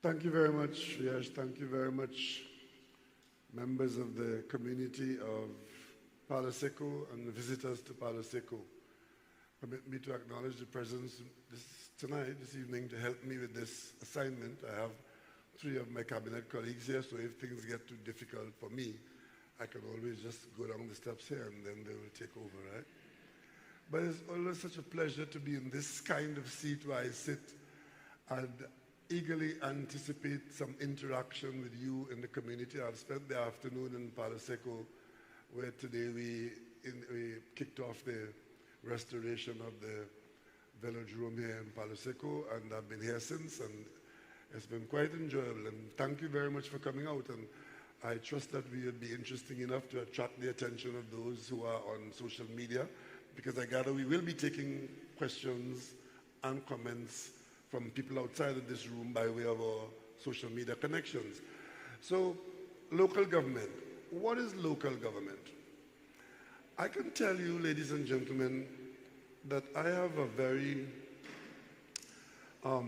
Thank you very much, Yash. Thank you very much, members of the community of Palo Seco and the visitors to Palo Seco. Permit me to acknowledge the presence this evening, to help me with this assignment. I have 3 of my cabinet colleagues here, so if things get too difficult for me, I can always just go down the steps here and then they will take over, right? But it's always such a pleasure to be in this kind of seat where I sit and eagerly anticipate some interaction with you in the community. I've spent the afternoon in Palo Seco, where today we kicked off the restoration of the velodrome here in Palo Seco, and I've been here since, and it's been quite enjoyable. And thank you very much for coming out, and I trust that we will be interesting enough to attract the attention of those who are on social media, because I gather we will be taking questions and comments from people outside of this room by way of our social media connections. So, local government. What is local government? I can tell you, ladies and gentlemen, that I have a very, I've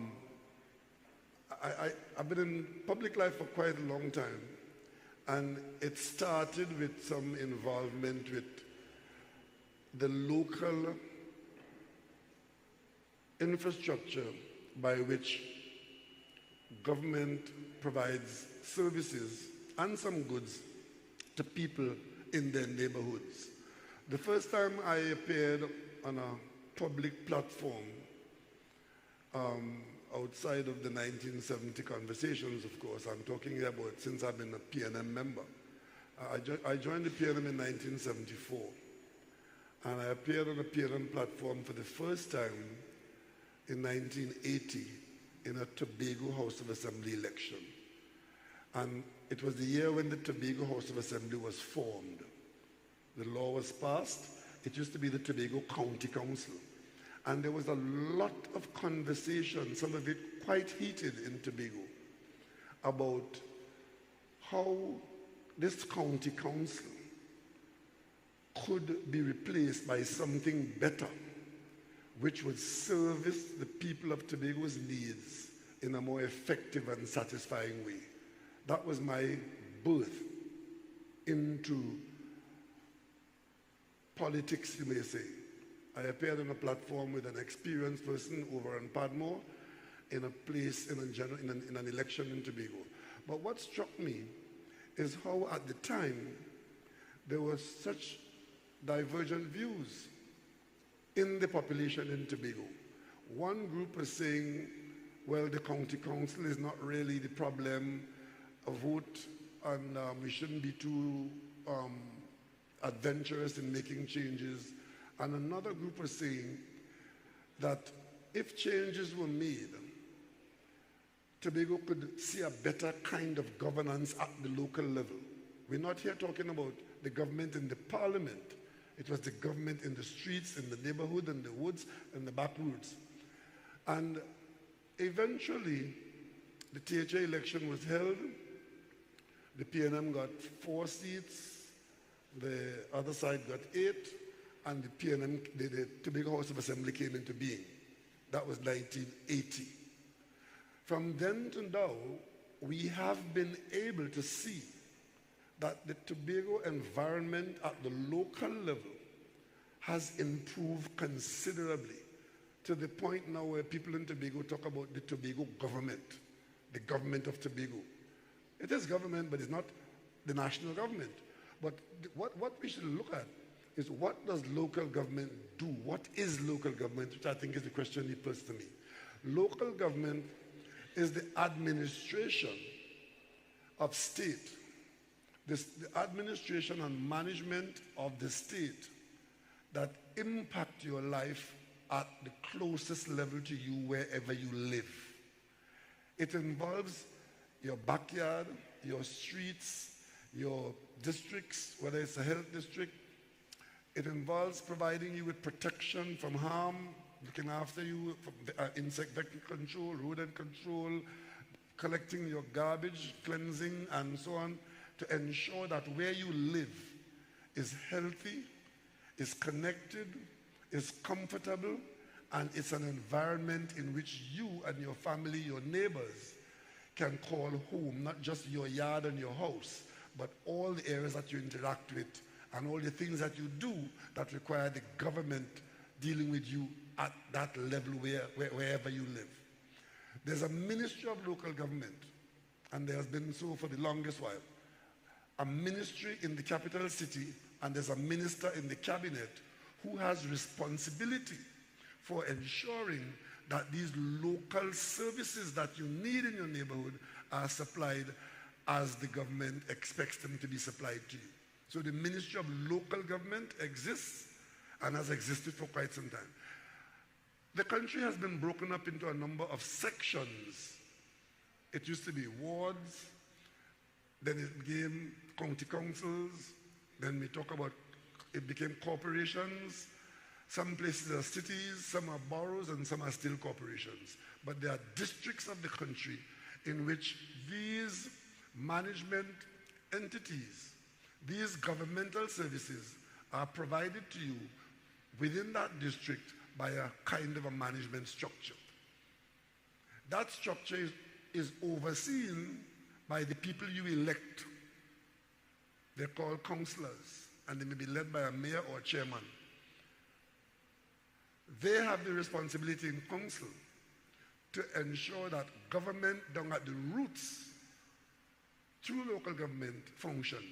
been in public life for quite a long time, and it started with some involvement with the local infrastructure by which government provides services and some goods to people in their neighborhoods. The first time I appeared on a public platform outside of the 1970 conversations, of course, I'm talking about since I've been a PNM member. I joined the PNM in 1974, and I appeared on a PNM platform for the first time in 1980 in a Tobago House of Assembly election. And it was the year when the Tobago House of Assembly was formed. The law was passed. It used to be the Tobago County Council. And there was a lot of conversation, some of it quite heated in Tobago, about how this county council could be replaced by something better, which would service the people of Tobago's needs in a more effective and satisfying way. That was my birth into politics, you may say. I appeared on a platform with an experienced person over in Padmore in a place, in an election in Tobago. But what struck me is how at the time there was such divergent views in the population in Tobago. One group was saying, well, the county council is not really the problem, a vote, and we shouldn't be too adventurous in making changes. And another group was saying that if changes were made, Tobago could see a better kind of governance at the local level. We're not here talking about the government in the parliament. It was the government in the streets, in the neighborhood, in the woods, in the back roads. And eventually, the THA election was held. The PNM got 4 seats. The other side got 8. And the Tobago House of Assembly came into being. That was 1980. From then to now, we have been able to see that the Tobago environment at the local level has improved considerably, to the point now where people in Tobago talk about the Tobago government, the government of Tobago. It is government, but it's not the national government. But what we should look at is, what does local government do? What is local government, which I think is the question he posed to me. Local government is the administration of state, the administration and management of the state that impact your life at the closest level to you wherever you live. It involves your backyard, your streets, your districts, whether it's a health district. It involves providing you with protection from harm, looking after you, from insect vector control, rodent control, collecting your garbage, cleansing, and so on, to ensure that where you live is healthy, is connected, is comfortable, and it's an environment in which you and your family, your neighbors, can call home, not just your yard and your house, but all the areas that you interact with and all the things that you do that require the government dealing with you at that level wherever you live. There's a Ministry of Local Government, and there has been so for the longest while. A ministry in the capital city, and there's a minister in the cabinet who has responsibility for ensuring that these local services that you need in your neighborhood are supplied as the government expects them to be supplied to you. So the Ministry of Local Government exists and has existed for quite some time. The country has been broken up into a number of sections. It used to be wards, then it became county councils, then we talk about it became corporations. Some places are cities, some are boroughs, and some are still corporations. But there are districts of the country in which these management entities, these governmental services are provided to you within that district by a kind of a management structure. That structure is overseen by the people you elect. They're called councillors, and they may be led by a mayor or a chairman. They have the responsibility in council to ensure that government down at the roots through local government functions.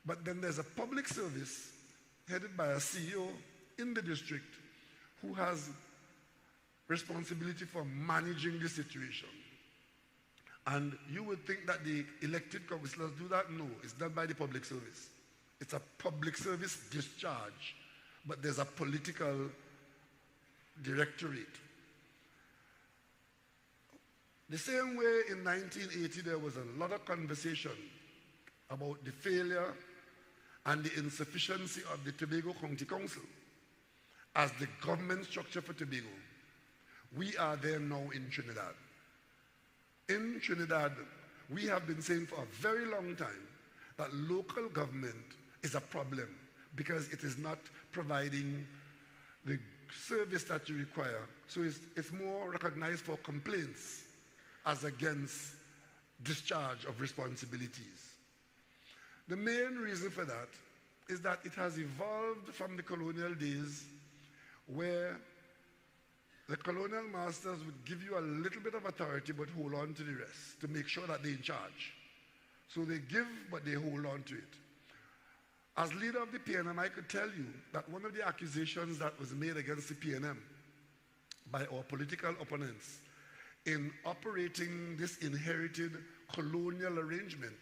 But then there's a public service headed by a CEO in the district who has responsibility for managing the situation. And you would think that the elected councillors do that. No, it's done by the public service. It's a public service discharge, but there's a political directorate. The same way in 1980 there was a lot of conversation about the failure and the insufficiency of the Tobago County Council as the government structure for Tobago. We are there now in Trinidad. In Trinidad, we have been saying for a very long time that local government is a problem because it is not providing the service that you require. So it's more recognized for complaints as against discharge of responsibilities. The main reason for that is that it has evolved from the colonial days where the colonial masters would give you a little bit of authority but hold on to the rest to make sure that they're in charge. So they give but they hold on to it. As leader of the PNM, I could tell you that one of the accusations that was made against the PNM by our political opponents in operating this inherited colonial arrangement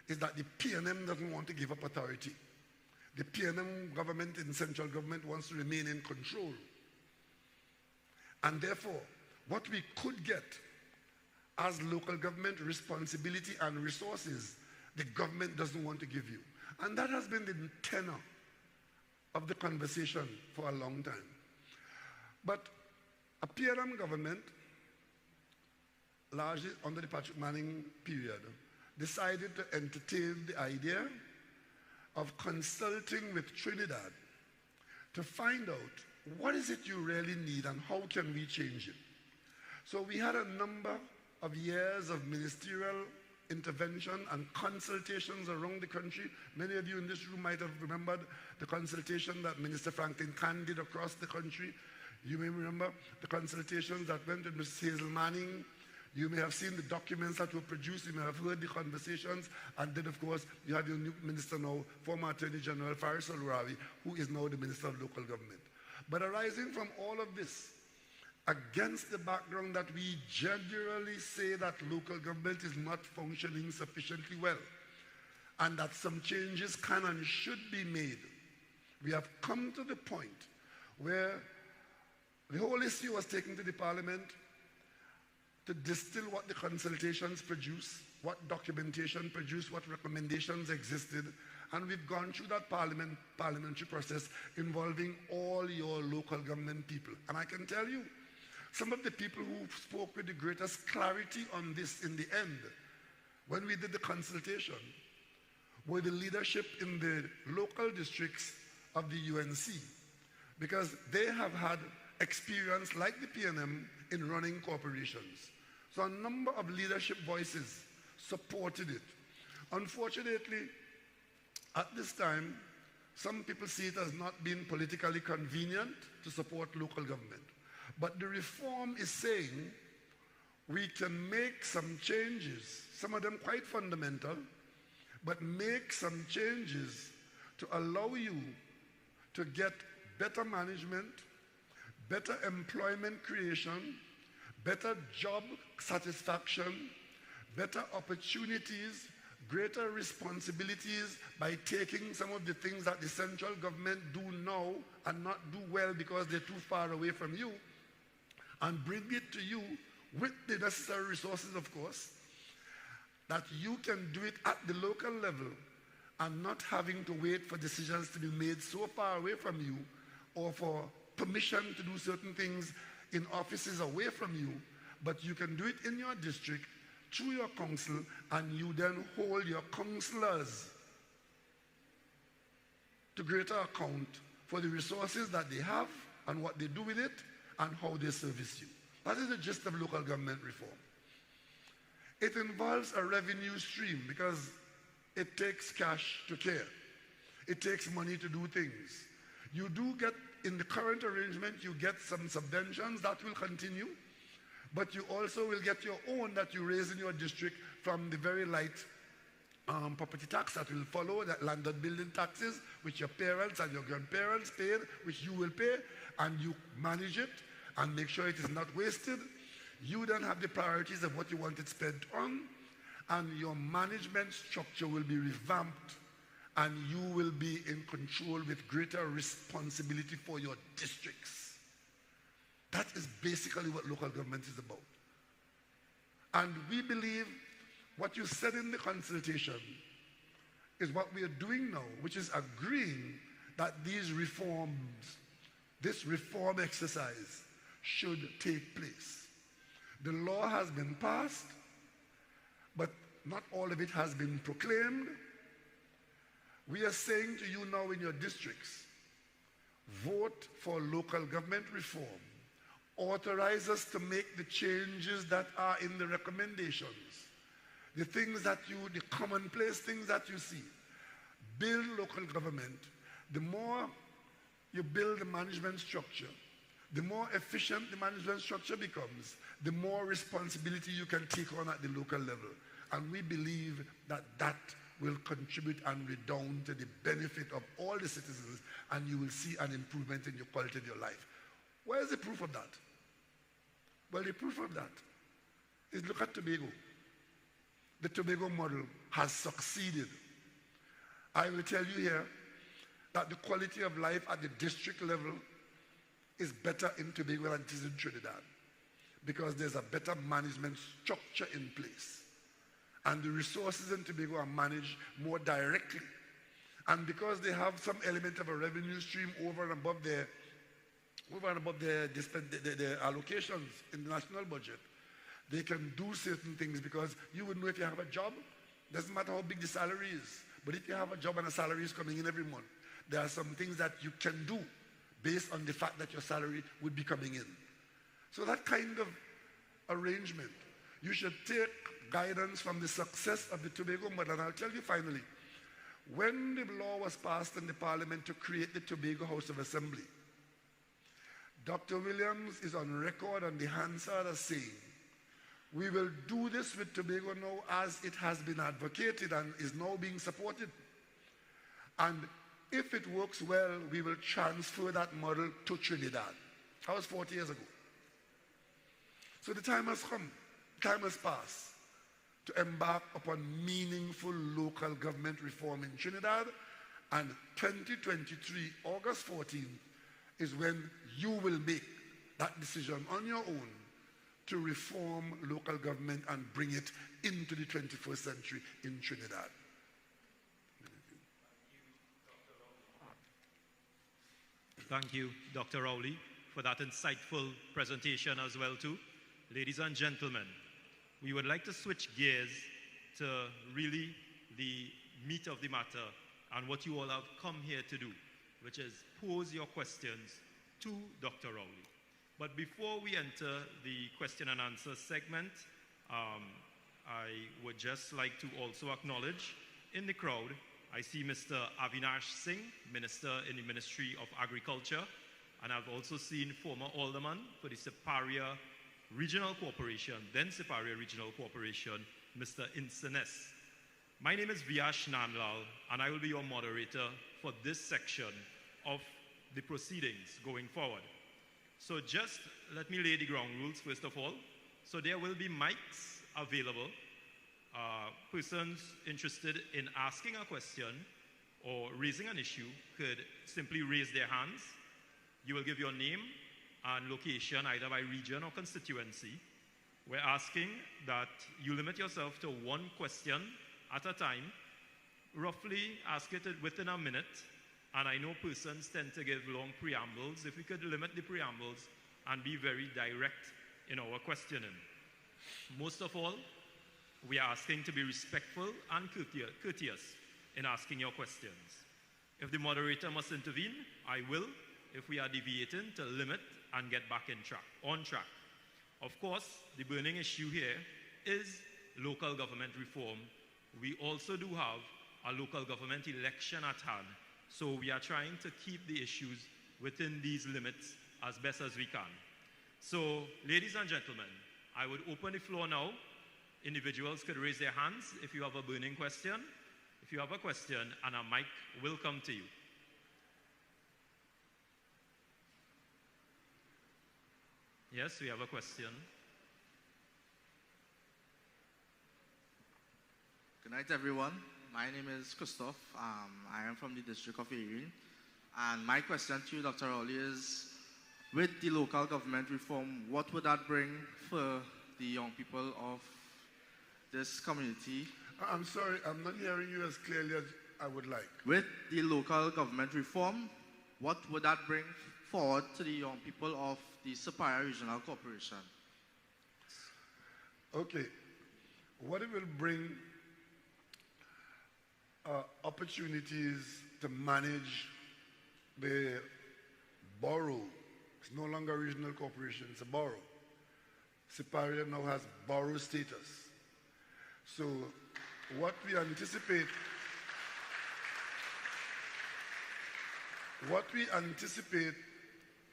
is that the PNM doesn't want to give up authority. The PNM government and central government wants to remain in control. And therefore, what we could get as local government responsibility and resources, the government doesn't want to give you. And that has been the tenor of the conversation for a long time. But a PNM government, largely under the Patrick Manning period, decided to entertain the idea of consulting with Trinidad to find out what is it you really need and how can we change it. So we had a number of years of ministerial intervention and consultations around the country. Many of you in this room might have remembered the consultation that Minister Franklin Khan did across the country. You may remember the consultations that went with Mrs. Hazel Manning. You may have seen the documents that were produced. You may have heard the conversations. And then, of course, you have your new minister now, former Attorney General Rowley, who is now the Minister of Local Government. But arising from all of this, against the background that we generally say that local government is not functioning sufficiently well, and that some changes can and should be made, we have come to the point where the whole issue was taken to the Parliament to distill what the consultations produced, what documentation produced, what recommendations existed, and we've gone through that parliamentary process involving all your local government people. And I can tell you, some of the people who spoke with the greatest clarity on this in the end, when we did the consultation, were the leadership in the local districts of the UNC, because they have had experience like the PNM in running corporations. So a number of leadership voices supported it. Unfortunately, at this time, some people see it as not being politically convenient to support local government. But the reform is saying we can make some changes, some of them quite fundamental, but make some changes to allow you to get better management, better employment creation, better job satisfaction, better opportunities, greater responsibilities by taking some of the things that the central government do now and not do well because they're too far away from you, and bring it to you with the necessary resources, of course, that you can do it at the local level and not having to wait for decisions to be made so far away from you, or for permission to do certain things in offices away from you, but you can do it in your district through your council, and you then hold your councillors to greater account for the resources that they have and what they do with it and how they service you. That is the gist of local government reform. It involves a revenue stream because it takes cash to care. It takes money to do things. You do get, in the current arrangement, you get some subventions that will continue, but you also will get your own that you raise in your district from the very light property tax that will follow, that landed building taxes, which your parents and your grandparents paid, which you will pay, and you manage it and make sure it is not wasted. You then have the priorities of what you want it spent on, and your management structure will be revamped, and you will be in control with greater responsibility for your districts. That is basically what local government is about. And we believe what you said in the consultation is what we are doing now, which is agreeing that these reforms, this reform exercise should take place. The law has been passed, but not all of it has been proclaimed. We are saying to you now in your districts, vote for local government reform. Authorize us to make the changes that are in the recommendations. The things that the commonplace things that you see. Build local government. The more you build the management structure, the more efficient the management structure becomes, the more responsibility you can take on at the local level. And we believe that that will contribute and redound to the benefit of all the citizens, and you will see an improvement in your quality of your life. Where is the proof of that? Well, the proof of that is look at Tobago. The Tobago model has succeeded. I will tell you here that the quality of life at the district level is better in Tobago than it is in Trinidad, because there's a better management structure in place. And the resources in Tobago are managed more directly. And because they have some element of a revenue stream over and above their allocations in the national budget, they can do certain things, because you would know if you have a job, doesn't matter how big the salary is, but if you have a job and a salary is coming in every month, there are some things that you can do based on the fact that your salary would be coming in. So that kind of arrangement, you should take guidance from the success of the Tobago model. And I'll tell you finally, when the law was passed in the Parliament to create the Tobago House of Assembly, Dr. Williams is on record on the Hansard as saying, we will do this with Tobago now as it has been advocated and is now being supported. And if it works well, we will transfer that model to Trinidad. That was 40 years ago. So the time has come, time has passed to embark upon meaningful local government reform in Trinidad. And 2023, August 14th, is when you will make that decision on your own to reform local government and bring it into the 21st century in Trinidad. Thank you, Dr. Rowley, for that insightful presentation as well too. Ladies and gentlemen, we would like to switch gears to really the meat of the matter and what you all have come here to do, which is pose your questions to Dr. Rowley. But before we enter the question and answer segment, I would just like to also acknowledge in the crowd, I see Mr. Avinash Singh, Minister in the Ministry of Agriculture, and I've also seen former Alderman for the Siparia Regional Corporation, then Siparia Regional Corporation, Mr. Insenes. My name is Viyash Nanlal, and I will be your moderator for this section of the proceedings going forward. So just let me lay the ground rules first of all. So there will be mics available. Persons interested in asking a question or raising an issue could simply raise their hands. You will give your name and location either by region or constituency. We're asking that you limit yourself to one question at a time. Roughly ask it within a minute. And I know persons tend to give long preambles. If we could limit the preambles and be very direct in our questioning. Most of all, we are asking to be respectful and courteous in asking your questions. If the moderator must intervene, I will. If we are deviating, to limit and get back on track. Of course, the burning issue here is local government reform. We also do have a local government election at hand. So we are trying to keep the issues within these limits as best as we can. So, ladies and gentlemen, I would open the floor now. Individuals could raise their hands if you have a burning question. If you have a question, and a mic will come to you. Yes, we have a question. Good night, everyone. My name is Christoph. I am from the District of Erin. And my question to you, Dr. Rowley, is with the local government reform, what would that bring for the young people of this community? I'm sorry, I'm not hearing you as clearly as I would like. With the local government reform, what would that bring forward to the young people of the Siparia Regional Corporation? Okay, what it will bring opportunities to manage the borough. It's no longer a regional corporation, it's a borough. Siparia now has borough status. So what we anticipate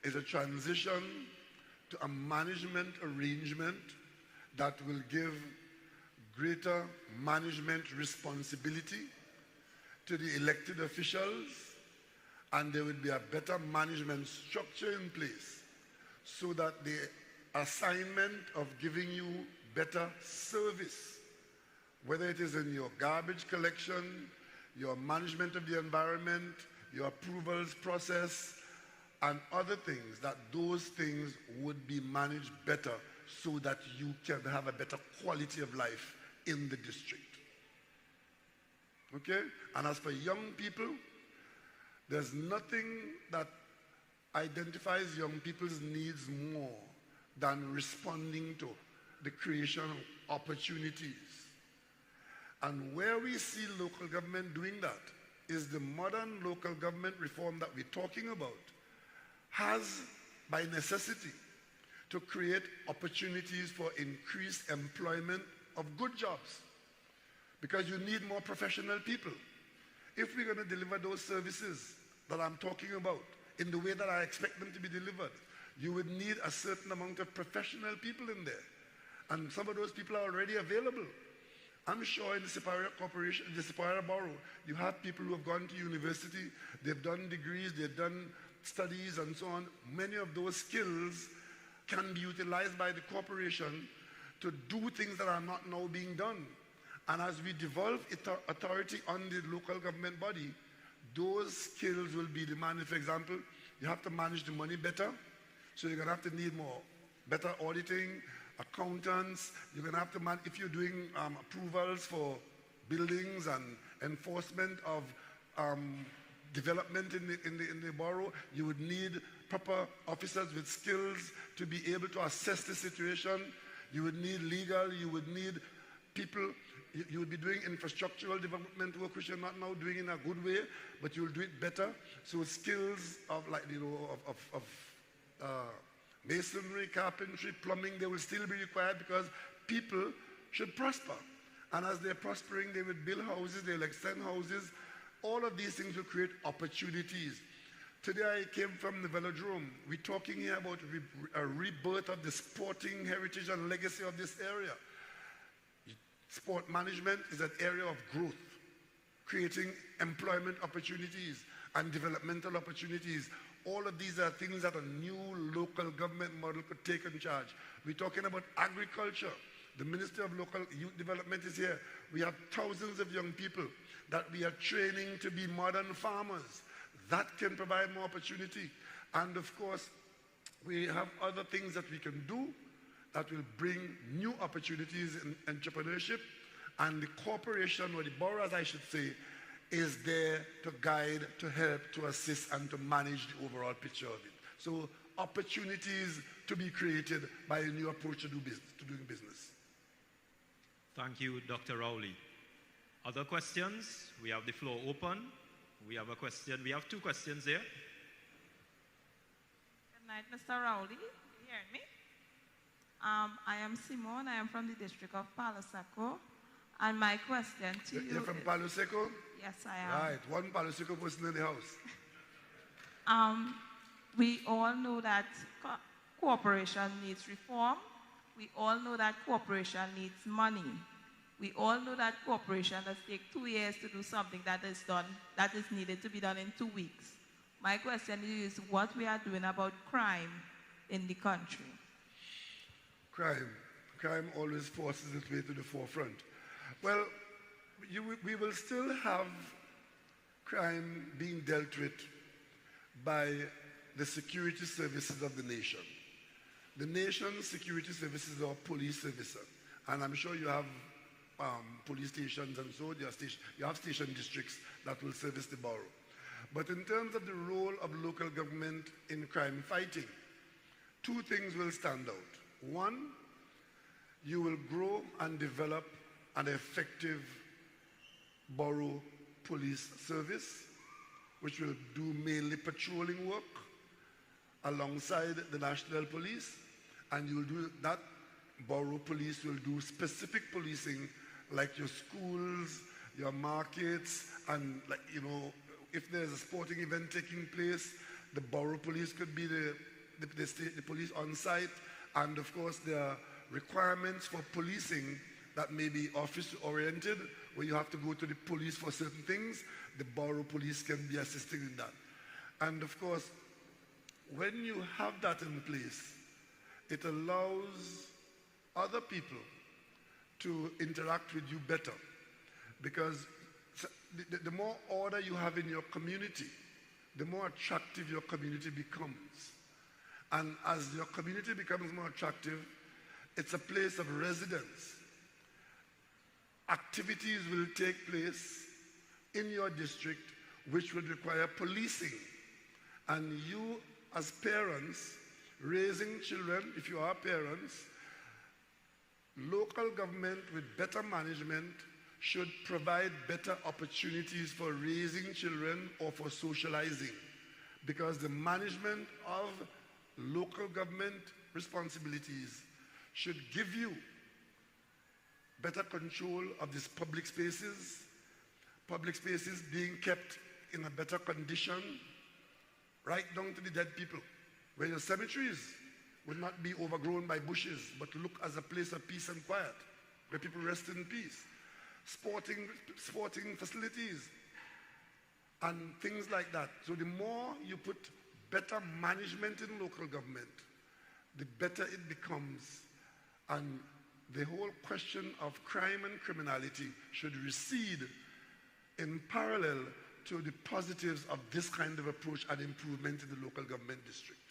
is a transition to a management arrangement that will give greater management responsibility to the elected officials, and there will be a better management structure in place so that the assignment of giving you better service, whether it is in your garbage collection, your management of the environment, your approvals process, and other things, that those things would be managed better so that you can have a better quality of life in the district. Okay? And as for young people, there's nothing that identifies young people's needs more than responding to the creation of opportunities. And where we see local government doing that is the modern local government reform that we're talking about has, by necessity, to create opportunities for increased employment of good jobs. Because you need more professional people. If we're going to deliver those services that I'm talking about in the way that I expect them to be delivered, you would need a certain amount of professional people in there. And some of those people are already available. I'm sure in the Siparia Corporation, the Siparia Borough, you have people who have gone to university, they've done degrees, they've done studies and so on. Many of those skills can be utilized by the corporation to do things that are not now being done. And as we devolve authority on the local government body, those skills will be demanded. For example, you have to manage the money better, so you're going to have to need better auditing, accountants. You're going to have to manage, if you're doing approvals for buildings and enforcement of development in the borough, you would need proper officers with skills to be able to assess the situation. You would need legal, you would need people. You will be doing infrastructural development work, which you're not now doing in a good way, but you'll do it better. So skills of, like, Masonry, carpentry, plumbing, they will still be required because people should prosper. And as they're prospering, they will build houses, they'll extend houses. All of these things will create opportunities. Today I came from the velodrome. We're talking here about a rebirth of the sporting heritage and legacy of this area. Sport management is an area of growth, creating employment opportunities and developmental opportunities. All of these are things that a new local government model could take in charge. We're talking about agriculture. The Minister of Local Youth Development is here. We have thousands of young people that we are training to be modern farmers. That can provide more opportunity. And of course, we have other things that we can do that will bring new opportunities in entrepreneurship. And the corporation, or the borough, as I should say, is there to guide, to help, to assist, and to manage the overall picture of it. So opportunities to be created by a new approach to doing business. Thank you, Dr. Rowley. Other questions? We have the floor open. We have a question. We have two questions here. Good night, Mr. Rowley. You hear me? I am Simone. I am from the district of Palo Seco. And my question to you You're from Palo Seco? Yes, I am. Right. One Palo Seco person in the house. We all know that cooperation needs reform. We all know that cooperation needs money. We all know that cooperation does take 2 years to do something that is needed to be done in 2 weeks. My question is what we are doing about crime in the country. Crime always forces its way to the forefront. Well, we will still have crime being dealt with by the security services of the nation. The nation's security services are police services. And I'm sure you have police stations and so you have station districts that will service the borough. But in terms of the role of local government in crime fighting, two things will stand out. One, you will grow and develop an effective borough police service, which will do mainly patrolling work alongside the National Police, and you will do that. Borough police will do specific policing like your schools, your markets, and like, you know, if there's a sporting event taking place, the borough police could be the police on site. And of course, there are requirements for policing that may be office-oriented, where you have to go to the police for certain things. The borough police can be assisting in that. And of course, when you have that in place, it allows other people to interact with you better. Because the more order you have in your community, the more attractive your community becomes. And as your community becomes more attractive, it's a place of residence. Activities will take place in your district which would require policing. And you, as parents, raising children, if you are parents, local government with better management should provide better opportunities for raising children or for socializing. Because the management of local government responsibilities should give you better control of these public spaces being kept in a better condition, right down to the dead people, where your cemeteries would not be overgrown by bushes, but look as a place of peace and quiet, where people rest in peace. Sporting facilities, and things like that. So the more you put better management in local government, the better it becomes. And the whole question of crime and criminality should recede in parallel to the positives of this kind of approach and improvement in the local government district.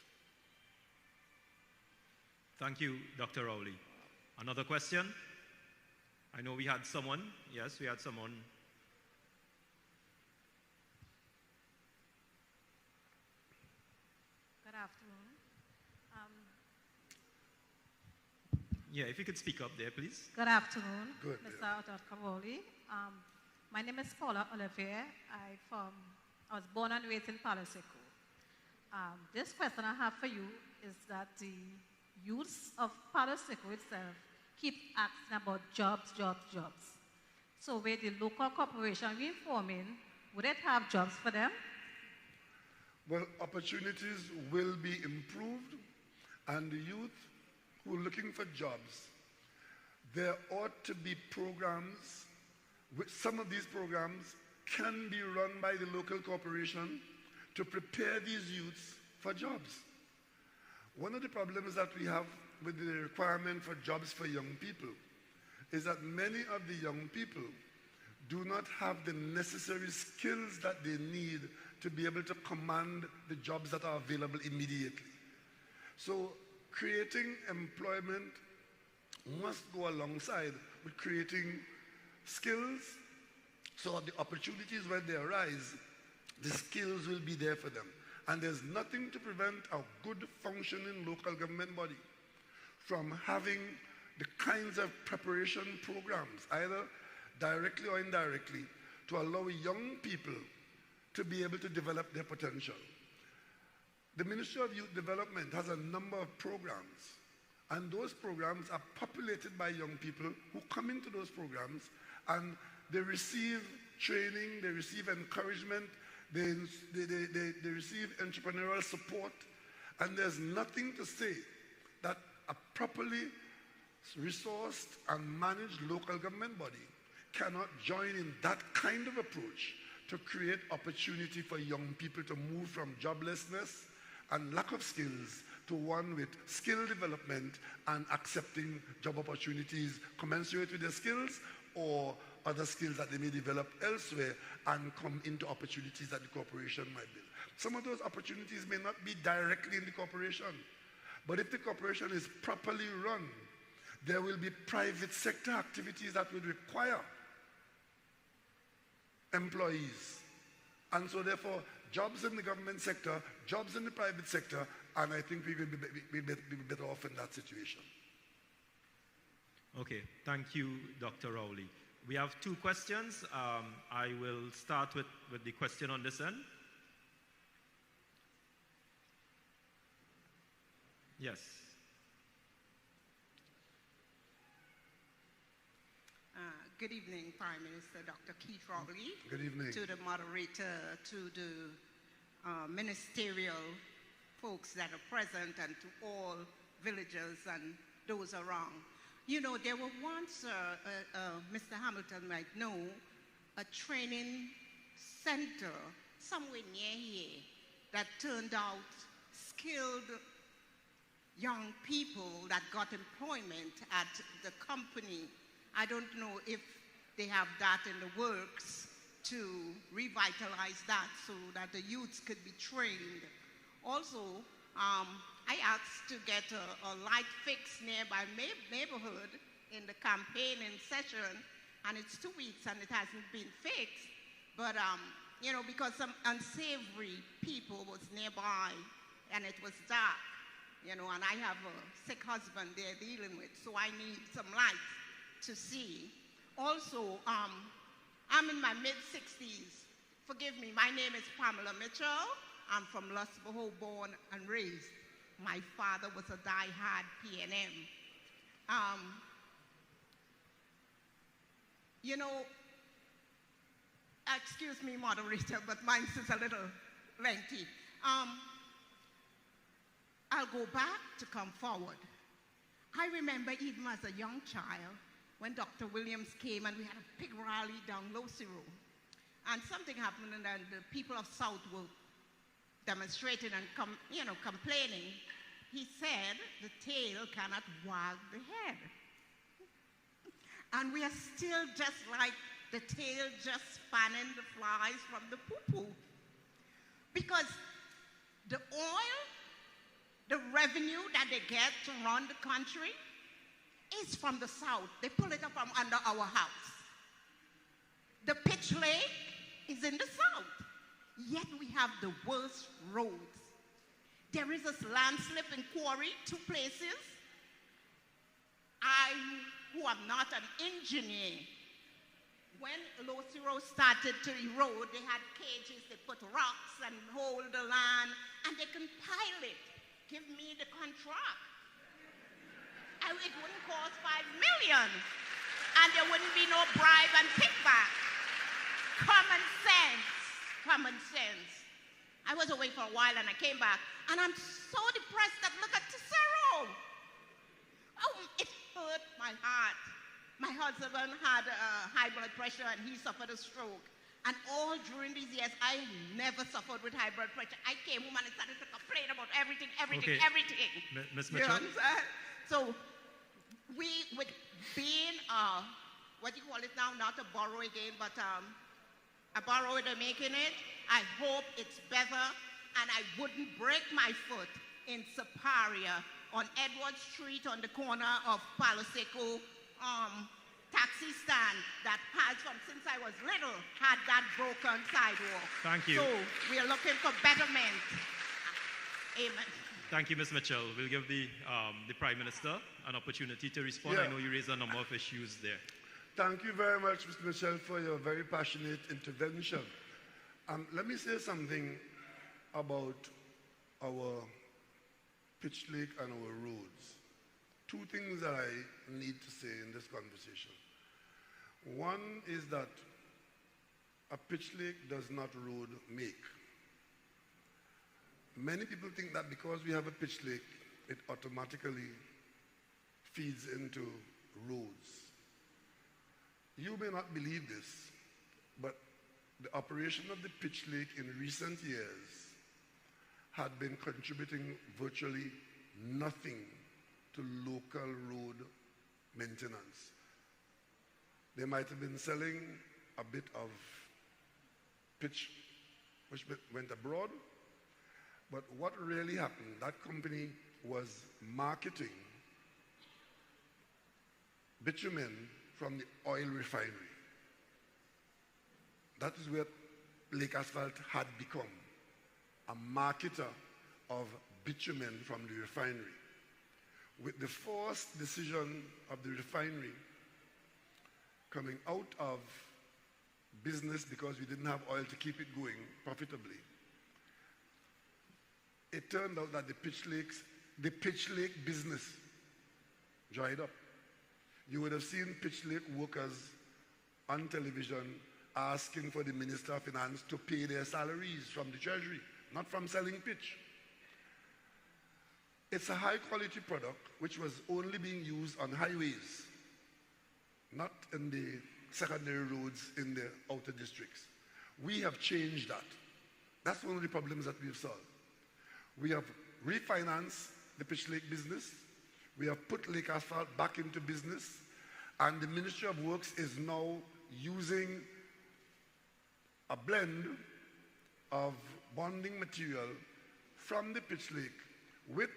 Thank you, Dr. Rowley. Another question? I know we had someone. Yes, we had someone. Good afternoon. Yeah, if you could speak up there, please. Good afternoon, Good, Mr. Dr. Rowley. My name is Paula Olivier. I was born and raised in Palo Seco. This question I have for you is that the youths of Palo Seco itself keep asking about jobs, jobs, jobs. So with the local corporation reforming, would it have jobs for them? Well, opportunities will be improved, and the youth who are looking for jobs, there ought to be programs. Some of these programs can be run by the local corporation to prepare these youths for jobs. One of the problems that we have with the requirement for jobs for young people is that many of the young people do not have the necessary skills that they need to be able to command the jobs that are available immediately. So creating employment must go alongside with creating skills, so the opportunities when they arise, the skills will be there for them. And there's nothing to prevent a good functioning local government body from having the kinds of preparation programs, either directly or indirectly, to allow young people to be able to develop their potential. The Ministry of Youth Development has a number of programs, and those programs are populated by young people who come into those programs and they receive training, they receive encouragement, they receive entrepreneurial support, and there's nothing to say that a properly resourced and managed local government body cannot join in that kind of approach to create opportunity for young people to move from joblessness and lack of skills to one with skill development and accepting job opportunities commensurate with their skills or other skills that they may develop elsewhere and come into opportunities that the corporation might build. Some of those opportunities may not be directly in the corporation, but if the corporation is properly run, there will be private sector activities that will require employees. And so therefore, jobs in the government sector, jobs in the private sector, and I think we will be better off in that situation. Okay, thank you, Dr. Rowley. We have two questions. I will start with the question on this end. Yes. Good evening, Prime Minister Dr. Keith Rowley. Good evening. To the moderator, to the ministerial folks that are present, and to all villagers and those around. You know, there were once, Mr. Hamilton might know, a training center somewhere near here that turned out skilled young people that got employment at the company. I don't know if they have that in the works to revitalize that so that the youths could be trained. Also, I asked to get a light fix near my neighborhood in the campaigning session, and it's 2 weeks and it hasn't been fixed. But, you know, because some unsavory people was nearby and it was dark, you know, and I have a sick husband they're dealing with, so I need some light to see. Also, I'm in my mid-60s. Forgive me, my name is Pamela Mitchell. I'm from Lusboho, born and raised. My father was a die-hard PNM. You know, excuse me, moderator, but mine is a little lengthy. I'll go back to come forward. I remember even as a young child when Dr. Williams came and we had a big rally down Rowley Road. And something happened and the people of South were demonstrating and complaining. He said the tail cannot wag the head. And we are still just like the tail just fanning the flies from the poo-poo. Because the oil, the revenue that they get to run the country is from the South. They pull it up from under our house. The pitch lake is in the South. Yet we have the worst roads. There is a landslip in Quarry, 2 places. I, who am not an engineer, when Rowley Road started to erode, they had cages, they put rocks and hold the land, and they compile it. give me the contract. It wouldn't cost $5 million, and there wouldn't be no bribe and kickback. Common sense, common sense. I was away for a while and I came back, and I'm so depressed that look at Tesoro. Oh, it hurt my heart. My husband had high blood pressure and he suffered a stroke. And all during these years, I never suffered with high blood pressure. I came home and I started to complain about everything. Okay. Ms. You Mitchell? understand? So, we, with being, what do you call it now? Not a borrow again, but a borrower making it. I hope it's better, and I wouldn't break my foot in Siparia on Edward Street on the corner of Palo Seco taxi stand that has, from since I was little, had that broken sidewalk. Thank you. So we are looking for betterment. Amen. Thank you, Ms. Mitchell. We'll give the Prime Minister an opportunity to respond. Yeah. I know you raised a number of issues there. Thank you very much, Mr. Mitchell, for your very passionate intervention. Let me say something about our pitch lake and our roads. Two things that I need to say in this conversation. One is that a pitch lake does not road make. Many people think that because we have a pitch lake, it automatically feeds into roads. You may not believe this, but the operation of the pitch lake in recent years had been contributing virtually nothing to local road maintenance. They might have been selling a bit of pitch which went abroad, but what really happened, that company was marketing bitumen from the oil refinery. That is where Lake Asphalt had become, a marketer of bitumen from the refinery. With the forced decision of the refinery coming out of business because we didn't have oil to keep it going profitably, it turned out that the pitch lake business dried up. You would have seen pitch lake workers on television asking for the Minister of Finance to pay their salaries from the Treasury, not from selling pitch. It's a high-quality product which was only being used on highways, not in the secondary roads in the outer districts. We have changed that. That's one of the problems that we've solved. We have refinanced the pitch lake business. We have put Lake Asphalt back into business, and the Ministry of Works is now using a blend of bonding material from the pitch lake with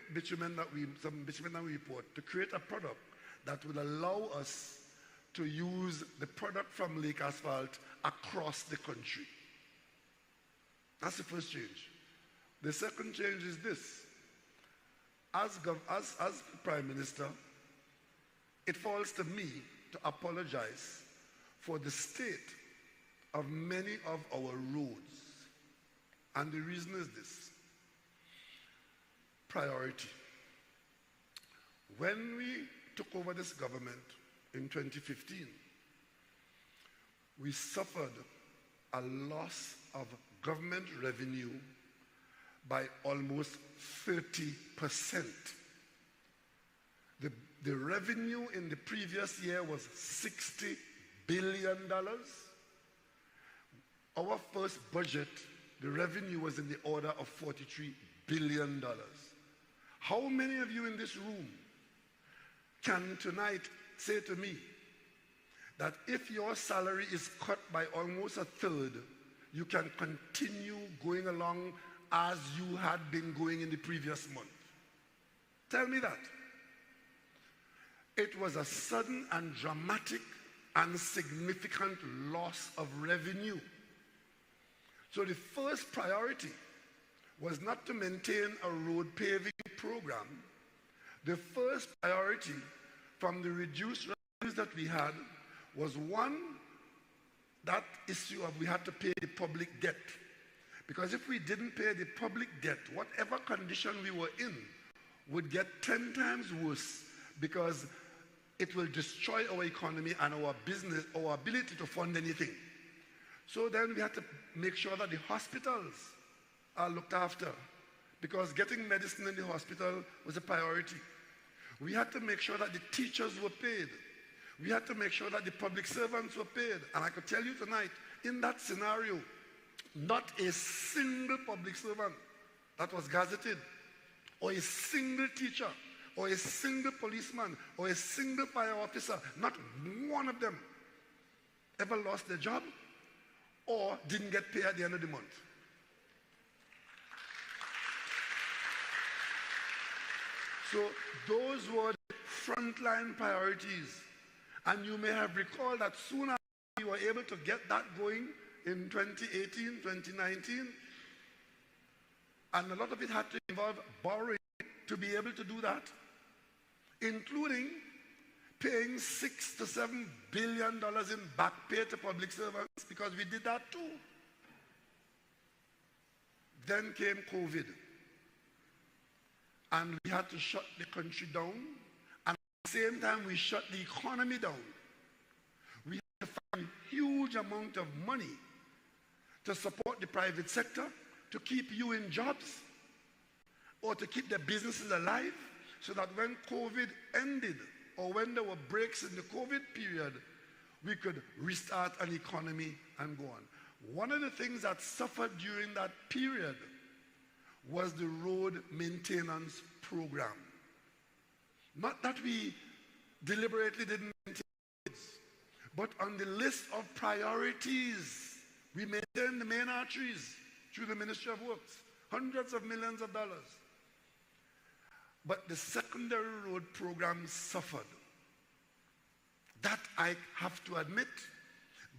some bitumen that we import to create a product that will allow us to use the product from Lake Asphalt across the country. That's the first change. The second change is this. As Prime Minister, it falls to me to apologize for the state of many of our roads. And the reason is this. Priority. When we took over this government in 2015, we suffered a loss of government revenue by almost 30%. The revenue in the previous year was $60 billion. Our first budget, the revenue was in the order of $43 billion. How many of you in this room can tonight say to me that if your salary is cut by almost a third, you can continue going along as you had been going in the previous month? Tell me that. It was a sudden and dramatic and significant loss of revenue. So the first priority was not to maintain a road paving program. The first priority from the reduced revenues that we had was, one, that issue of we had to pay the public debt. Because if we didn't pay the public debt, whatever condition we were in, would get 10 times worse because it will destroy our economy and our business, our ability to fund anything. So then we had to make sure that the hospitals are looked after, because getting medicine in the hospital was a priority. We had to make sure that the teachers were paid. We had to make sure that the public servants were paid. And I could tell you tonight, in that scenario, not a single public servant that was gazetted, or a single teacher, or a single policeman, or a single fire officer, not one of them ever lost their job or didn't get paid at the end of the month. So those were the frontline priorities. And you may have recalled that soon after we were able to get that going in 2018, 2019, and a lot of it had to involve borrowing to be able to do that, including paying $6 to $7 billion in back pay to public servants, because we did that too. Then came COVID. And we had to shut the country down. And at the same time, we shut the economy down. We had to find a huge amount of money to support the private sector, to keep you in jobs, or to keep their businesses alive, so that when COVID ended, or when there were breaks in the COVID period, we could restart an economy and go on. One of the things that suffered during that period was the road maintenance program. Not that we deliberately didn't maintain it, but on the list of priorities, we maintained the main arteries through the Ministry of Works, hundreds of millions of dollars. But the secondary road program suffered. That I have to admit,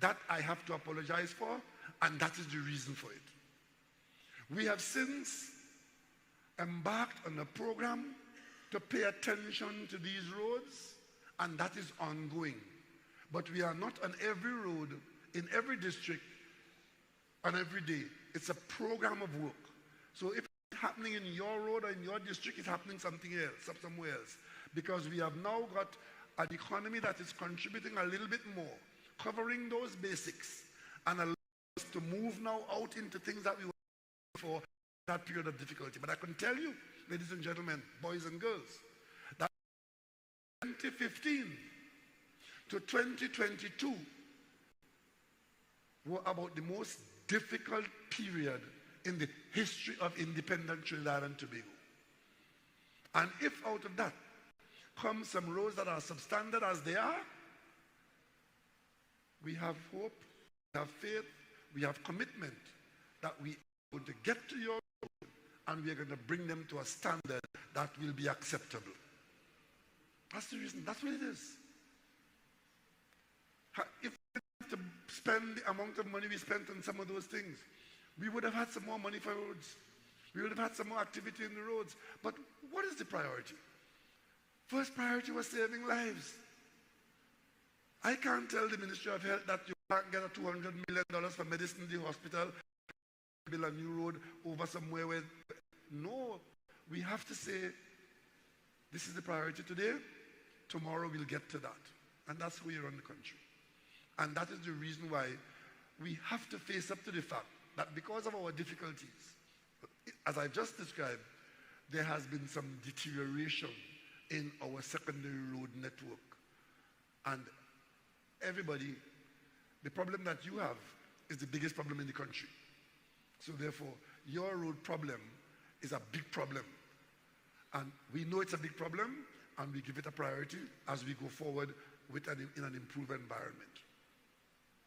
that I have to apologize for, and that is the reason for it. We have since embarked on a program to pay attention to these roads, and that is ongoing. But we are not on every road, in every district, on every day. It's a program of work. So if it's happening in your road or in your district, it's happening something else, somewhere else. Because we have now got an economy that is contributing a little bit more, covering those basics, and allows us to move now out into things that we were for that period of difficulty. But I can tell you, ladies and gentlemen, boys and girls, that 2015 to 2022 were about the most difficult period in the history of independent Trinidad and Tobago. And if out of that come some roads that are substandard as they are, we have hope, we have faith, we have commitment that we are going to get to your road and we are going to bring them to a standard that will be acceptable. That's the reason. That's what it is. If we have to spend the amount of money we spent on some of those things, we would have had some more money for roads. We would have had some more activity in the roads. But what is the priority? First priority was saving lives. I can't tell the Ministry of Health that you can't get a $200 million for medicine in the hospital, build a new road over somewhere where... No, we have to say, this is the priority today, tomorrow we'll get to that. And that's how we run the country. And that is the reason why we have to face up to the fact that because of our difficulties, as I just described, there has been some deterioration in our secondary road network. And everybody, the problem that you have is the biggest problem in the country. So therefore, your road problem is a big problem. And we know it's a big problem, and we give it a priority as we go forward in an improved environment.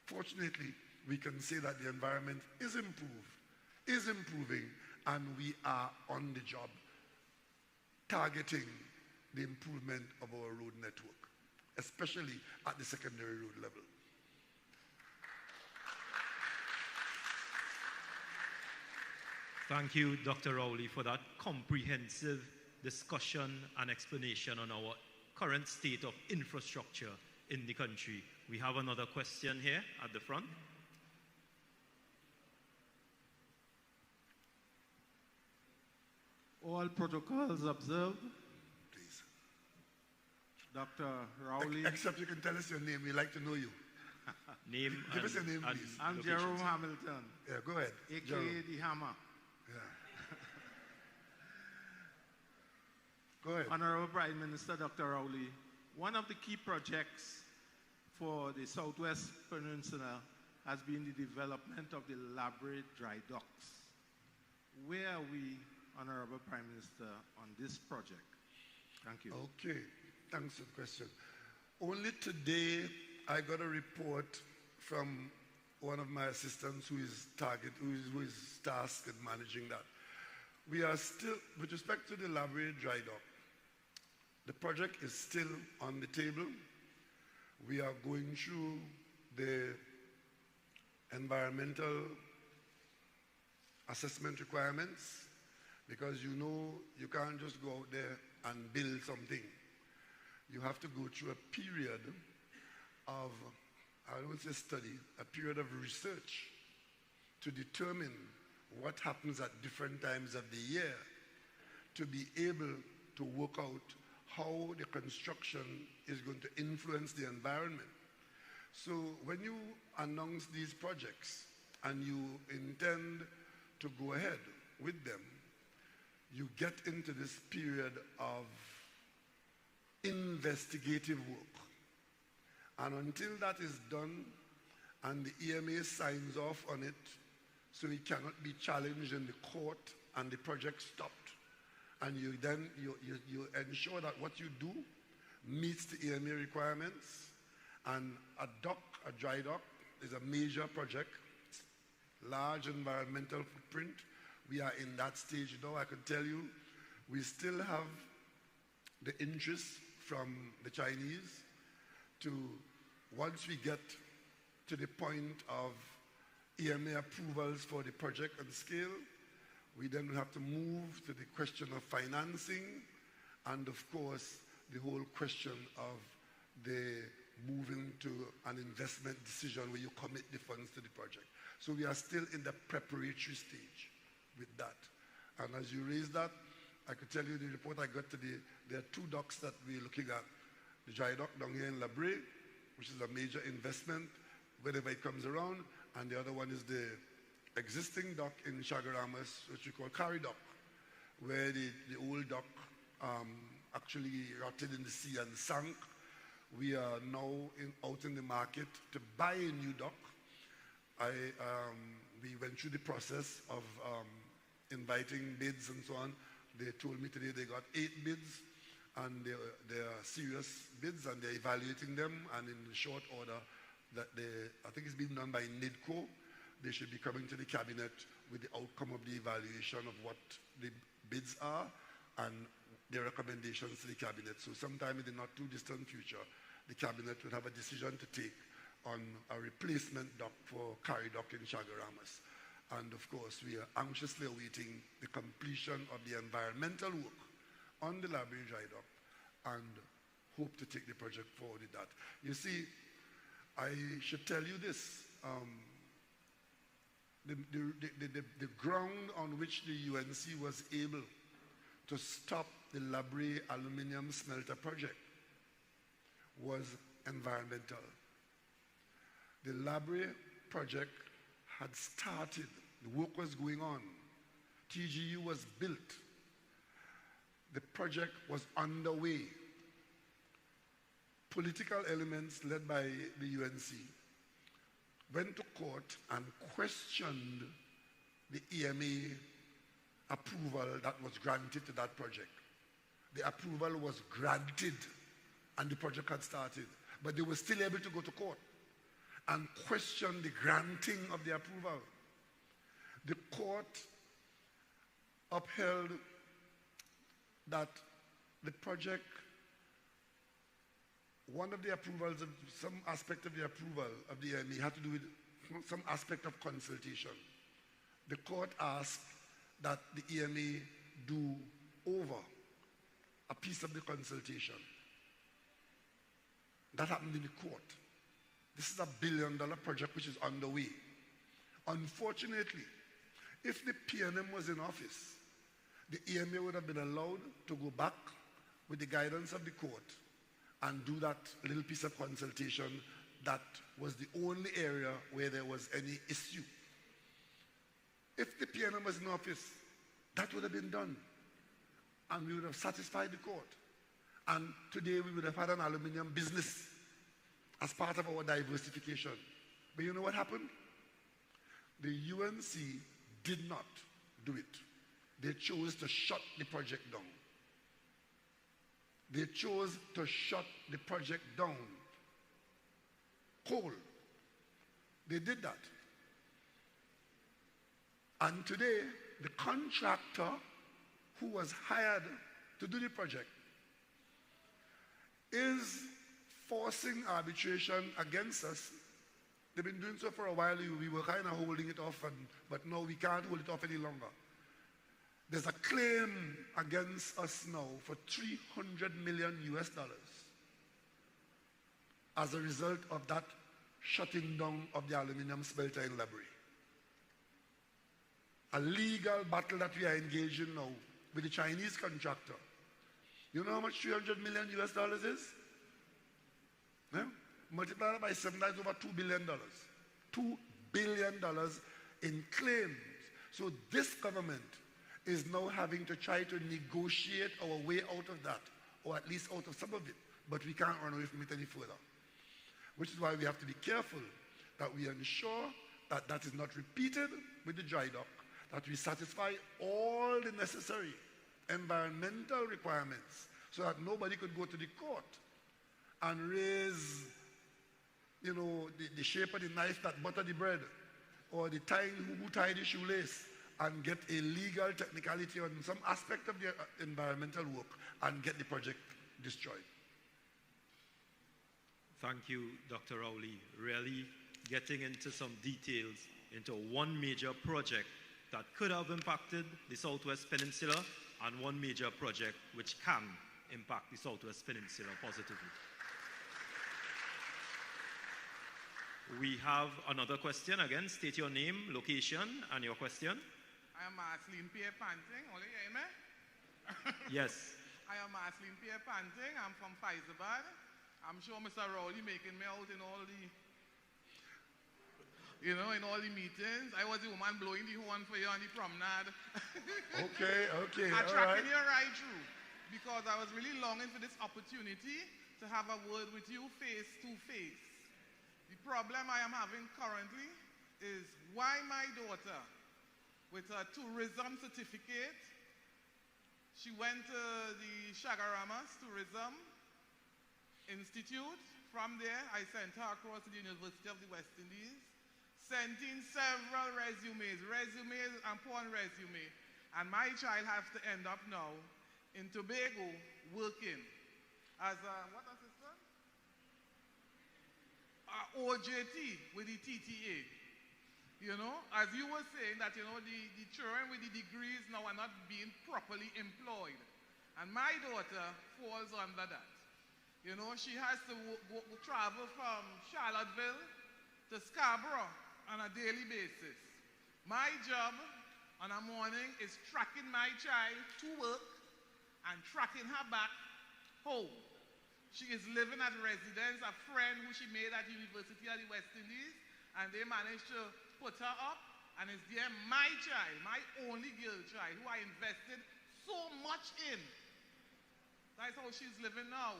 Fortunately, we can say that the environment is improving, and we are on the job targeting the improvement of our road network, especially at the secondary road level. Thank you, Dr. Rowley, for that comprehensive discussion and explanation on our current state of infrastructure in the country. We have another question here at the front. All protocols observed. Please. Dr. Rowley. Except you can tell us your name. We'd like to know you. Name Give us your name, and please. I'm locations. Jerome Hamilton, Yeah, go ahead. a.k.a. Jerome. the Hammer. Yeah. Go ahead. Honorable Prime Minister Dr. Rowley, one of the key projects for the Southwest Peninsula has been the development of the Labrador Dry Docks. Where are we, Honorable Prime Minister, on this project? Thank you. Okay, thanks for the question. Only today I got a report from one of my assistants who is tasked with managing that. We are still, with respect to the Labrador Dry Dock, the project is still on the table. We are going through the environmental assessment requirements, because you know you can't just go out there and build something. You have to go through a period of, I don't say study, a period of research to determine what happens at different times of the year, to be able to work out how the construction is going to influence the environment. So when you announce these projects and you intend to go ahead with them, you get into this period of investigative work. And until that is done and the EMA signs off on it, so it cannot be challenged in the court and the project stopped, and you ensure that what you do meets the EMA requirements. And a dock, a dry dock, is a major project, large environmental footprint. We are in that stage now. I can tell you, we still have the interest from the Chinese to, once we get to the point of EMA approvals for the project and scale, we then will have to move to the question of financing and, of course, the whole question of the moving to an investment decision where you commit the funds to the project. So we are still in the preparatory stage with that. And as you raise that, I could tell you the report I got today, there are two docks that we're looking at. The dry dock down here in La Brea, which is a major investment whenever it comes around, and the other one is the existing dock in Chaguaramas, which we call Carry Dock, where the old dock actually rotted in the sea and sank. We are now out in the market to buy a new dock. We went through the process of inviting bids and so on. They told me today they got 8 bids, and they are serious bids, and they're evaluating them, and in short order, that I think it's being done by NIDCO. They should be coming to the cabinet with the outcome of the evaluation of what the bids are and their recommendations to the cabinet. So sometime in the not too distant future, the cabinet will have a decision to take on a replacement dock for Carry Dock in Chaguaramas. And of course, we are anxiously awaiting the completion of the environmental work on the Labrador Dry Dock and hope to take the project forward with that. You see, I should tell you this. The ground on which the UNC was able to stop the Labrador aluminium smelter project was environmental. The Labrador project had started, the work was going on, TGU was built, the project was underway. Political elements led by the UNC went to court and questioned the EMA approval that was granted to that project. The approval was granted and the project had started, but they were still able to go to court and question the granting of the approval. The court upheld that the project, one of the approvals, of some aspect of the approval of the EMA had to do with some aspect of consultation. The court asked that the EMA do over a piece of the consultation. That happened in the court. This is a billion-dollar project which is underway. Unfortunately, if the PNM was in office, the EMA would have been allowed to go back with the guidance of the court and do that little piece of consultation that was the only area where there was any issue. If the PNM was in office, that would have been done. And we would have satisfied the court. And today we would have had an aluminium business as part of our diversification. But you know what happened? The UNC did not do it. They chose to shut the project down. They chose to shut the project down. Coal. They did that. And today, the contractor who was hired to do the project is forcing arbitration against us. They've been doing so for a while. We were kind of holding it off, but now we can't hold it off any longer. There's a claim against us now for $300 million as a result of that shutting down of the aluminium smelter in Labrie. A legal battle that we are engaged in now with the Chinese contractor. You know how much $300 million is? Yeah? Multiply that by 7, that's over $2 billion. $2 billion in claims. So this government is now having to try to negotiate our way out of that, or at least out of some of it, but we can't run away from it any further. Which is why we have to be careful that we ensure that that is not repeated with the dry dock, that we satisfy all the necessary environmental requirements so that nobody could go to the court and raise, you know, the shape of the knife that butter the bread, or the tying who tied the shoelace, and get a legal technicality on some aspect of the environmental work and get the project destroyed. Thank you, Dr. Rowley. Really getting into some details into one major project that could have impacted the Southwest Peninsula and one major project which can impact the Southwest Peninsula positively. We have another question. Again, state your name, location, and your question. I am Marceline Pierre Panting. Only you hear me? Yes. I am Marceline Pierre Panting. I'm from Faizabad. I'm sure Mr. Rowley making me out in all the, in all the meetings. I was the woman blowing the horn for you on the promenade. Okay, I'm all tracking right. you right through because I was really longing for this opportunity to have a word with you face to face. The problem I am having currently is why my daughter, with her tourism certificate, she went to the Shagaramas Tourism Institute. From there, I sent her across to the University of the West Indies, sent in several resumes upon resume, and my child has to end up now in Tobago working as a, what assistant? OJT with the TTA. As you were saying that, the children with the degrees now are not being properly employed. And my daughter falls under that. She has to travel from Charlottesville to Scarborough on a daily basis. My job on a morning is tracking my child to work and tracking her back home. She is living at residence, a friend who she made at University of the West Indies, and they managed to put her up, and it's there my child, my only girl child, who I invested so much in. That's how she's living now.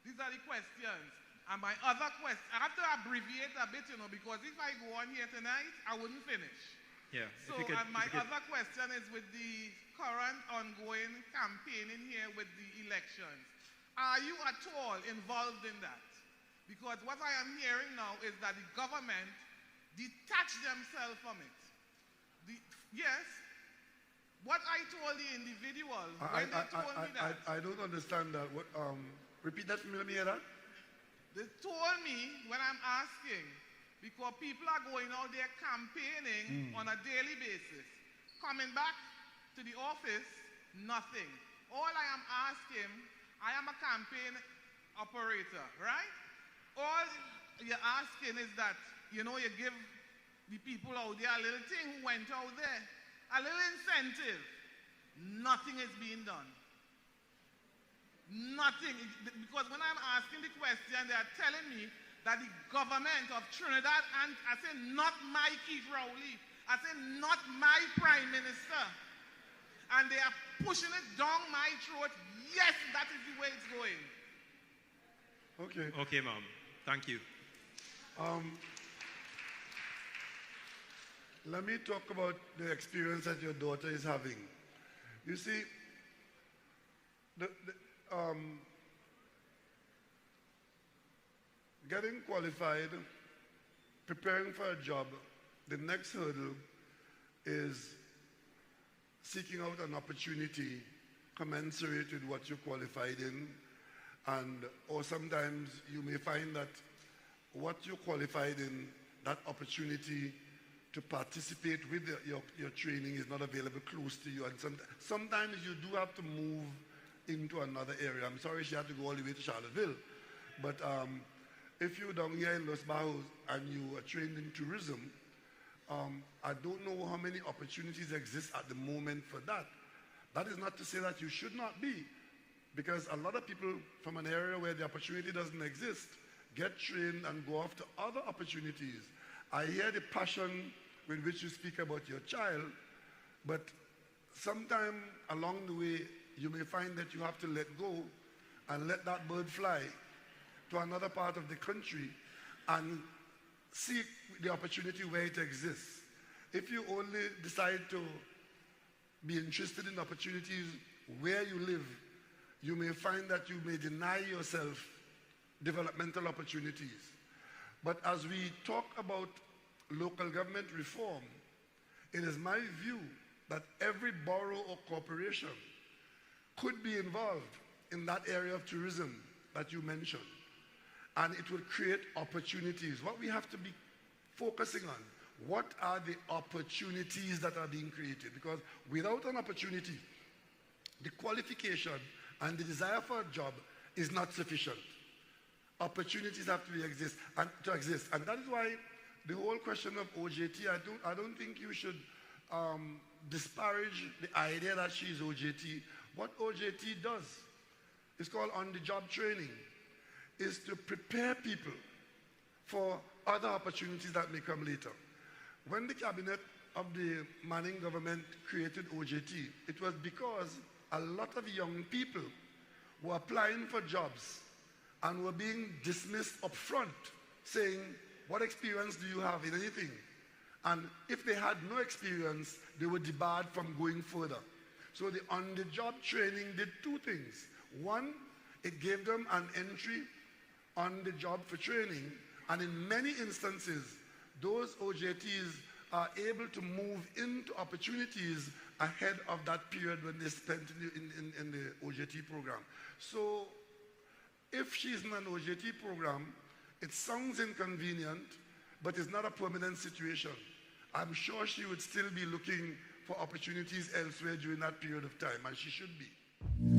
These are the questions. And my other question, I have to abbreviate a bit, because if I go on here tonight, I wouldn't finish. Yeah. So, my other question is with the current ongoing campaigning here with the elections. Are you at all involved in that? Because what I am hearing now is that the government detached themselves from it. Yes, what I told the individuals when they told me that. I don't understand that. Repeat that for me, let me hear that. They told me when I'm asking, because people are going out there campaigning on a daily basis. Coming back to the office, nothing. All I am asking, I am a campaign operator, right? All you're asking is that, you give the people out there a little thing who went out there, a little incentive. nothing is being done. Nothing. Because when I'm asking the question, they are telling me that the government of Trinidad, and I say not my Keith Rowley, I say not my Prime Minister, and they are pushing it down my throat. Yes, that is the way it's going. Okay. Okay, ma'am. Thank you. Let me talk about the experience that your daughter is having. You see, getting qualified, preparing for a job, the next hurdle is seeking out an opportunity commensurate with what you're qualified in, or sometimes you may find that what you're qualified in, that opportunity to participate with your training is not available close to you, and sometimes you do have to move into another area. I'm sorry she had to go all the way to Charlottesville, but if you're down here in Los Bajos and you are trained in tourism, I don't know how many opportunities exist at the moment for that. That is not to say that you should not be, because a lot of people from an area where the opportunity doesn't exist get trained and go off to other opportunities. I hear the passion with which you speak about your child, but sometime along the way, you may find that you have to let go and let that bird fly to another part of the country and seek the opportunity where it exists. If you only decide to be interested in opportunities where you live, you may find that you may deny yourself developmental opportunities. But as we talk about local government reform, it is my view that every borough or corporation could be involved in that area of tourism that you mentioned. And it will create opportunities. What we have to be focusing on, what are the opportunities that are being created? Because without an opportunity, the qualification and the desire for a job is not sufficient. Opportunities have to exist. And that is why the whole question of OJT, I don't think you should disparage the idea that she is OJT. What OJT does, it's called on-the-job training, is to prepare people for other opportunities that may come later. When the cabinet of the Manning government created OJT, it was because a lot of young people were applying for jobs and were being dismissed up front, saying, what experience do you have in anything? And if they had no experience, they were debarred from going further. So the on-the-job training did two things. One, it gave them an entry on the job for training, and in many instances, those OJTs are able to move into opportunities ahead of that period when they spent in the OJT program. So if she's in an OJT program, it sounds inconvenient, but it's not a permanent situation. I'm sure she would still be looking for opportunities elsewhere during that period of time, and she should be.